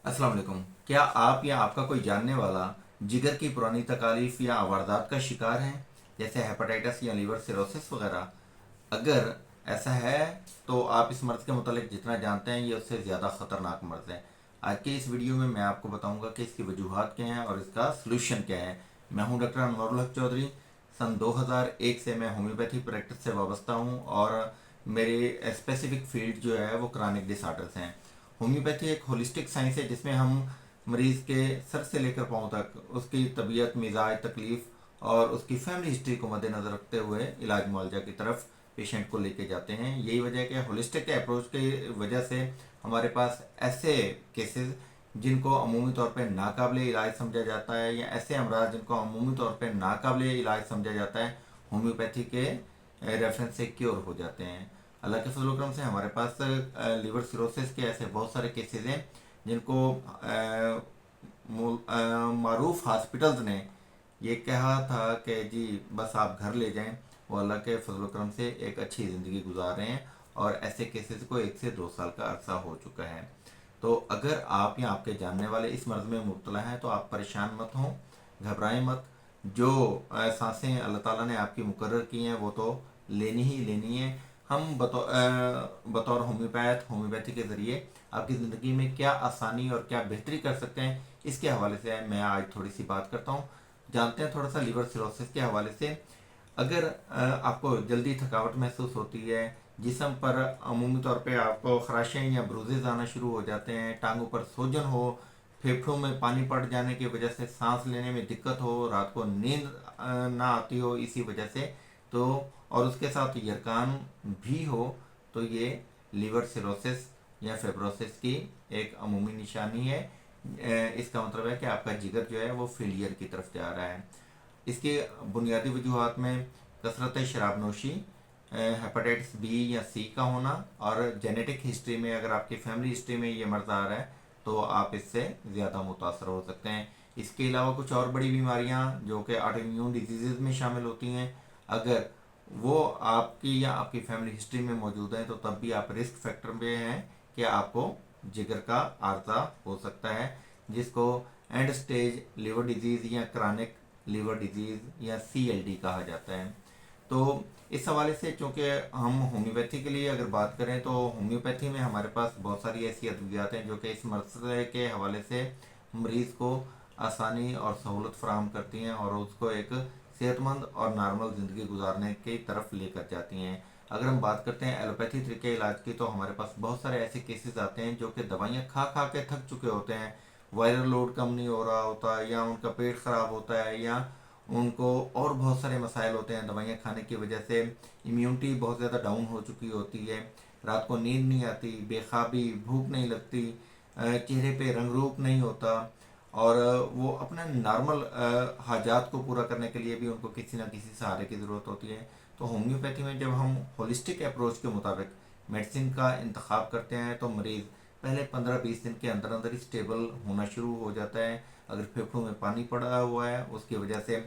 अस्सलाम वालेकुम। क्या आप या आपका कोई जानने वाला जिगर की पुरानी तकालीफ या वारदात का शिकार है, जैसे हेपेटाइटिस या लीवर सिरोसिस वगैरह? अगर ऐसा है तो आप इस मर्ज़ के मुतालिक जितना जानते हैं ये उससे ज़्यादा ख़तरनाक मर्ज़ है। आज के इस वीडियो में मैं आपको बताऊंगा कि इसकी वजूहात क्या हैं और इसका सलूशन क्या है। मैं हूं डॉक्टर अनवरुल हक चौधरी। सन 2001 से मैं होम्योपैथी प्रैक्टिस से वाबस्ता हूं और मेरी स्पेसिफिक फील्ड जो है वो क्रॉनिक डिसऑर्डर्स हैं। होम्योपैथी एक होलिस्टिक साइंस है जिसमें हम मरीज़ के सर से लेकर पाँव तक उसकी तबीयत, मिजाज, तकलीफ़ और उसकी फैमिली हिस्ट्री को मद्देनज़र रखते हुए इलाज मुआवजा की तरफ पेशेंट को लेके जाते हैं। यही वजह है कि होलिस्टिक अप्रोच की वजह से हमारे पास ऐसे केसेस जिनको अमूमी तौर पर नाकाबिले इलाज समझा जाता है या ऐसे अमराज जिनको अमूमी तौर पर नाकाबिले इलाज समझा जाता है, होम्योपैथी के रेफरेंस से क्योर हो जाते हैं। अल्लाह के फजल करम से हमारे पास लीवर सिरोसिस के ऐसे बहुत सारे केसेस हैं जिनको मारूफ हॉस्पिटल्स ने ये कहा था कि जी बस आप घर ले जाएं। वो अल्लाह के फजल करम से एक अच्छी ज़िंदगी गुजार रहे हैं और ऐसे केसेस को 1 से 2 साल का अरसा हो चुका है। तो अगर आप या आपके जानने वाले इस मर्ज़ में मुब्तला हैं तो आप परेशान मत हों, घबराएं मत। जो सांसें अल्लाह ताला ने आपकी मुकर्रर की हैं वो तो लेनी ही लेनी है। हम बतौर होम्योपैथी के ज़रिए आपकी ज़िंदगी में क्या आसानी और क्या बेहतरी कर सकते हैं, इसके हवाले से मैं आज थोड़ी सी बात करता हूँ। जानते हैं थोड़ा सा लीवर सिरोसिस के हवाले से। अगर आपको जल्दी थकावट महसूस होती है, जिस्म पर अमूमी तौर पे आपको खराशें या ब्रूजेज आना शुरू हो जाते हैं, टांगों पर सूजन हो, फेफड़ों में पानी पड़ जाने की वजह से सांस लेने में दिक्कत हो, रात को नींद ना आती हो इसी वजह से, तो और उसके साथ यरकान भी हो, तो ये लीवर सिरोसिस या फेब्रोसिस की एक अमूमी निशानी है। इसका मतलब है कि आपका जिगर जो है वो फेलियर की तरफ जा रहा है। इसकी बुनियादी वजूहत में कसरत शराब नोशी, हेपेटाइटिस बी या सी का होना और जेनेटिक हिस्ट्री में अगर आपकी फैमिली हिस्ट्री में ये मर्ज़ आ रहा है तो आप इससे ज़्यादा मुतासर हो सकते हैं। इसके अलावा कुछ और बड़ी बीमारियां जो कि ऑटो इम्यून डिजीज़ में शामिल होती हैं, अगर वो आपकी या आपकी फैमिली हिस्ट्री में मौजूद है तो तब भी आप रिस्क फैक्टर में हैं कि आपको जिगर का आर्जा हो सकता है, जिसको एंड स्टेज लिवर डिजीज़ या क्रॉनिक लिवर डिजीज़ या CLD कहा जाता है। तो इस हवाले से चूँकि हम होम्योपैथी के लिए अगर बात करें तो होम्योपैथी में हमारे पास बहुत सारी ऐसी अद्वियात हैं जो कि इस मसले के हवाले से मरीज़ को आसानी और सहूलत फराहम करती हैं और उसको एक सेहतमंद और नॉर्मल ज़िंदगी गुजारने की तरफ लेकर जाती हैं। अगर हम बात करते हैं एलोपैथी तरीके इलाज की तो हमारे पास बहुत सारे ऐसे केसेस आते हैं जो कि दवाइयाँ खा खा के थक चुके होते हैं, वायरल लोड कम नहीं हो रहा होता या उनका पेट ख़राब होता है या उनको और बहुत सारे मसाइल होते हैं दवाइयाँ खाने की वजह से। इम्यूनिटी बहुत ज़्यादा डाउन हो चुकी होती है, रात को नींद नहीं आती, बेखाबी, भूख नहीं लगती, चेहरे पे रंग रूप नहीं होता और वो अपने नॉर्मल हाजात को पूरा करने के लिए भी उनको किसी ना किसी सहारे की ज़रूरत होती है। तो होम्योपैथी में जब हम होलिस्टिक अप्रोच के मुताबिक मेडिसिन का इंतखाब करते हैं तो मरीज़ पहले 15-20 दिन के अंदर अंदर ही स्टेबल होना शुरू हो जाता है। अगर फेफड़ों में पानी पड़ा हुआ है उसकी वजह से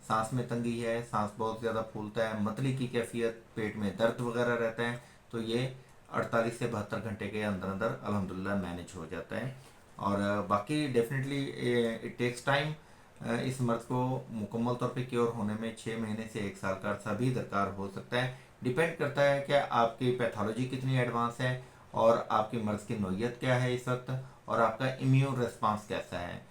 सांस में तंगी है, सांस बहुत ज़्यादा फूलता है, मतली की कैफियत, पेट में दर्द वगैरह रहता है, तो ये 48 से 72 घंटे के अंदर अंदर अल्हम्दुलिल्लाह मैनेज हो जाता है। और बाकी डेफिनेटली इट टेक्स टाइम। इस मर्ज़ को मुकम्मल तौर पे क्योर होने में 6 महीने से 1 साल का अर्सा भी दरकार हो सकता है। डिपेंड करता है कि आपकी पैथोलॉजी कितनी एडवांस है और आपकी मर्ज़ की नौयत क्या है इस वक्त और आपका इम्यून रिस्पांस कैसा है।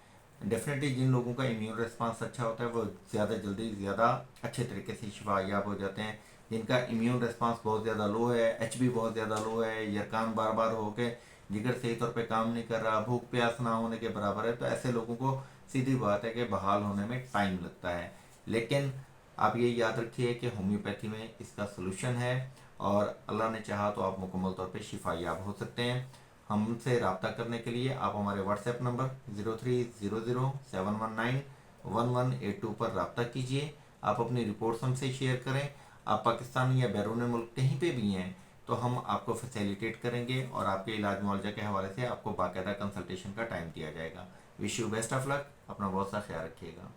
डेफिनेटली जिन लोगों का इम्यून रिस्पांस अच्छा होता है वो ज़्यादा जल्दी ज़्यादा अच्छे तरीके से शिफायाब हो जाते हैं। जिनका इम्यून रिस्पांस बहुत ज़्यादा लो है, HB बहुत ज़्यादा लो है, यरकान बार बार होके जिगर सही तौर पे काम नहीं कर रहा, भूख प्यास ना होने के बराबर है, तो ऐसे लोगों को सीधी बात है कि बहाल होने में टाइम लगता है। लेकिन आप ये याद रखिए कि होम्योपैथी में इसका सलूशन है और अल्लाह ने चाहा तो आप मुकम्मल तौर पे शिफायाब हो सकते हैं। हमसे रब्ता करने के लिए आप हमारे व्हाट्सएप नंबर 030071191182 पर रब्ता कीजिए। आप अपनी रिपोर्ट्स हमसे शेयर करें। आप पाकिस्तान या बैरून मुल्क कहीं पे भी हैं तो हम आपको फैसिलिटेट करेंगे और आपके इलाज मुआवजा के हवाले से आपको बाकायदा कंसल्टेशन का टाइम दिया जाएगा। Wish you best of luck. अपना बहुत सा ख्याल रखिएगा।